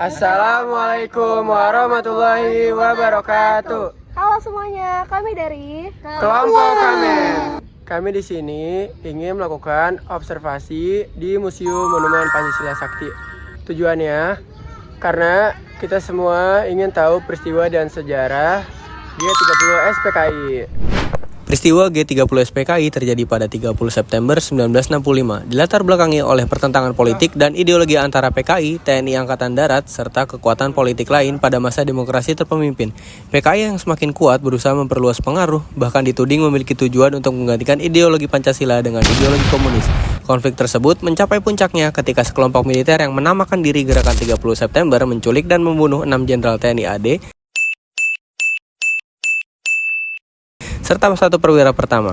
Assalamualaikum warahmatullahi wabarakatuh. Halo semuanya, kami dari Kelompok Kamen. Kami di sini ingin melakukan observasi di Museum Monumen Pancasila Sakti. Tujuannya karena kita semua ingin tahu peristiwa dan sejarah G30 SPKI. Peristiwa G30 SPKI terjadi pada 30 September 1965, dilatar belakangi oleh pertentangan politik dan ideologi antara PKI, TNI Angkatan Darat, serta kekuatan politik lain pada masa demokrasi terpemimpin. PKI yang semakin kuat berusaha memperluas pengaruh, bahkan dituding memiliki tujuan untuk menggantikan ideologi Pancasila dengan ideologi komunis. Konflik tersebut mencapai puncaknya ketika sekelompok militer yang menamakan diri Gerakan 30 September menculik dan membunuh 6 jenderal TNI AD, serta 1 perwira pertama.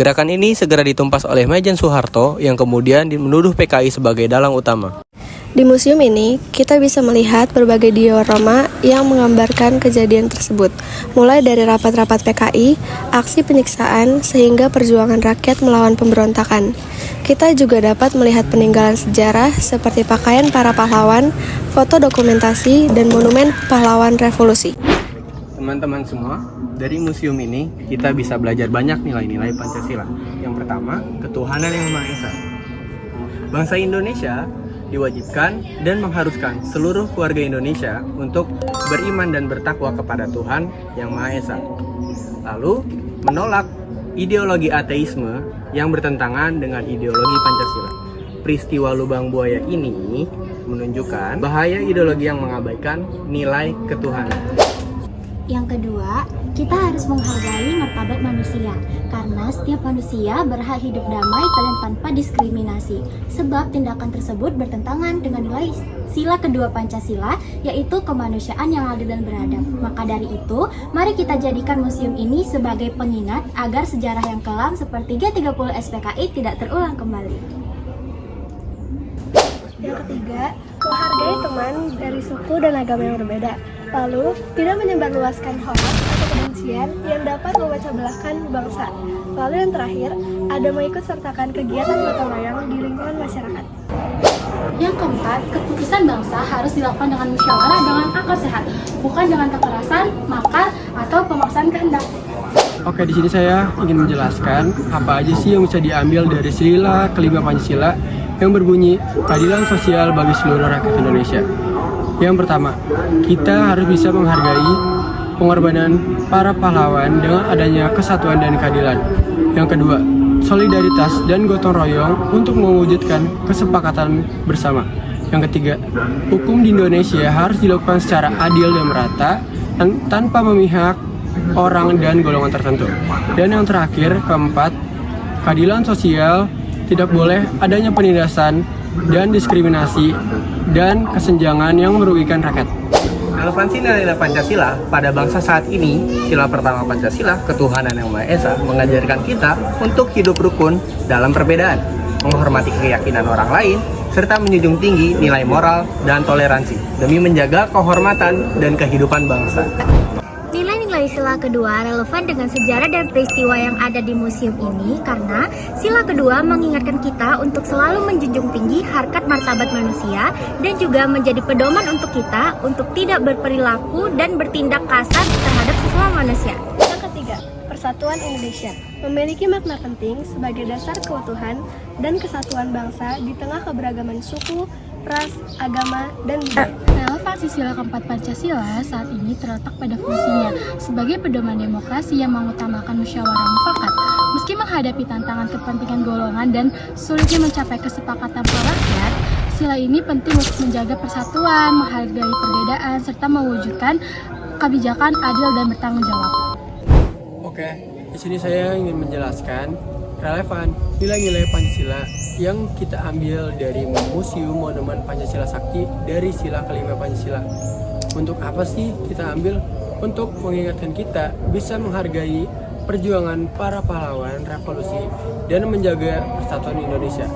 Gerakan ini segera ditumpas oleh Majen Soeharto yang kemudian menuduh PKI sebagai dalang utama. Di museum ini, kita bisa melihat berbagai diorama yang menggambarkan kejadian tersebut, mulai dari rapat-rapat PKI, aksi penyiksaan, sehingga perjuangan rakyat melawan pemberontakan. Kita juga dapat melihat peninggalan sejarah seperti pakaian para pahlawan, foto dokumentasi, dan monumen pahlawan revolusi. Teman-teman semua, dari museum ini kita bisa belajar banyak nilai-nilai Pancasila. Yang pertama, ketuhanan yang Maha Esa. Bangsa Indonesia diwajibkan dan mengharuskan seluruh keluarga Indonesia untuk beriman dan bertakwa kepada Tuhan yang Maha Esa. Lalu, menolak ideologi ateisme yang bertentangan dengan ideologi Pancasila. Peristiwa Lubang Buaya ini menunjukkan bahaya ideologi yang mengabaikan nilai ketuhanan. Yang kedua, kita harus menghargai martabat manusia, karena setiap manusia berhak hidup damai dan tanpa diskriminasi. Sebab tindakan tersebut bertentangan dengan nilai sila kedua Pancasila, yaitu kemanusiaan yang adil dan beradab. Maka dari itu, mari kita jadikan museum ini sebagai pengingat agar sejarah yang kelam seperti G30 SPKI tidak terulang kembali. Yang ketiga, menghargai teman dari suku dan agama yang berbeda. Lalu, tidak menyebarluaskan hoax atau kebencian yang dapat memecah belahkan bangsa. Lalu yang terakhir, ada mengikut sertakan kegiatan gotong royong di lingkungan masyarakat. Yang keempat, keputusan bangsa harus dilakukan dengan musyawarah dengan akal sehat, bukan dengan kekerasan, makar, atau pemaksaan kehendak. Oke, di sini saya ingin menjelaskan apa aja sih yang bisa diambil dari sila kelima Pancasila yang berbunyi keadilan sosial bagi seluruh rakyat Indonesia. Yang pertama, kita harus bisa menghargai pengorbanan para pahlawan dengan adanya kesatuan dan keadilan. Yang kedua, solidaritas dan gotong royong untuk mewujudkan kesepakatan bersama. Yang ketiga, hukum di Indonesia harus dilakukan secara adil dan merata tanpa memihak orang dan golongan tertentu. Dan yang terakhir, keempat, keadilan sosial, tidak boleh adanya penindasan dan diskriminasi dan kesenjangan yang merugikan rakyat. Relevansi nilai-nilai Pancasila pada bangsa saat ini, sila pertama Pancasila, ketuhanan yang Maha Esa, mengajarkan kita untuk hidup rukun dalam perbedaan, menghormati keyakinan orang lain, serta menjunjung tinggi nilai moral dan toleransi demi menjaga kehormatan dan kehidupan bangsa. Nilai sila kedua relevan dengan sejarah dan peristiwa yang ada di museum ini karena sila kedua mengingatkan kita untuk selalu menjunjung tinggi harkat martabat manusia dan juga menjadi pedoman untuk kita untuk tidak berperilaku dan bertindak kasar terhadap sesama manusia. Yang ketiga, persatuan Indonesia memiliki makna penting sebagai dasar keutuhan dan kesatuan bangsa di tengah keberagaman suku, ras, agama, dan budaya. Relevansi sila keempat Pancasila saat ini terletak pada fungsinya sebagai pedoman demokrasi yang mengutamakan musyawarah mufakat. Meski menghadapi tantangan kepentingan golongan dan sulitnya mencapai kesepakatan rakyat, sila ini penting untuk menjaga persatuan, menghargai perbedaan, serta mewujudkan kebijakan adil dan bertanggung jawab. Oke, di sini saya ingin menjelaskan relevan nilai-nilai Pancasila yang kita ambil dari Museum Monumen Pancasila Sakti dari sila kelima Pancasila. Untuk apa sih kita ambil? Untuk mengingatkan kita bisa menghargai perjuangan para pahlawan revolusi dan menjaga persatuan Indonesia.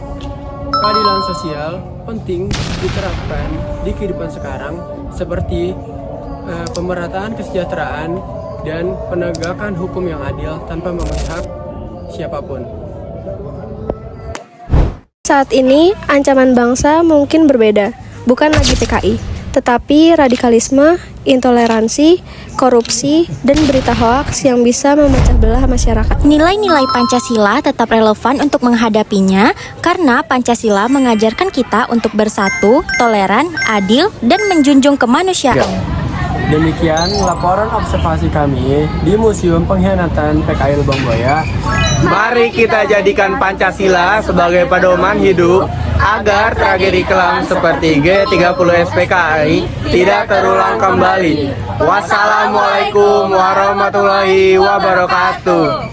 Keadilan sosial penting diterapkan di kehidupan sekarang seperti pemerataan kesejahteraan dan penegakan hukum yang adil tanpa memihak siapapun. Saat ini, ancaman bangsa mungkin berbeda. bukan lagi PKI, tetapi radikalisme, intoleransi, korupsi, dan berita hoaks yang bisa memecah belah masyarakat. Nilai-nilai Pancasila tetap relevan untuk menghadapinya karena Pancasila mengajarkan kita untuk bersatu, toleran, adil, dan menjunjung kemanusiaan. Demikian laporan observasi kami di Museum Pengkhianatan PKI Lubang Buaya. Mari kita jadikan Pancasila sebagai pedoman hidup agar tragedi kelam seperti G30 SPKI tidak terulang kembali. Wassalamualaikum warahmatullahi wabarakatuh.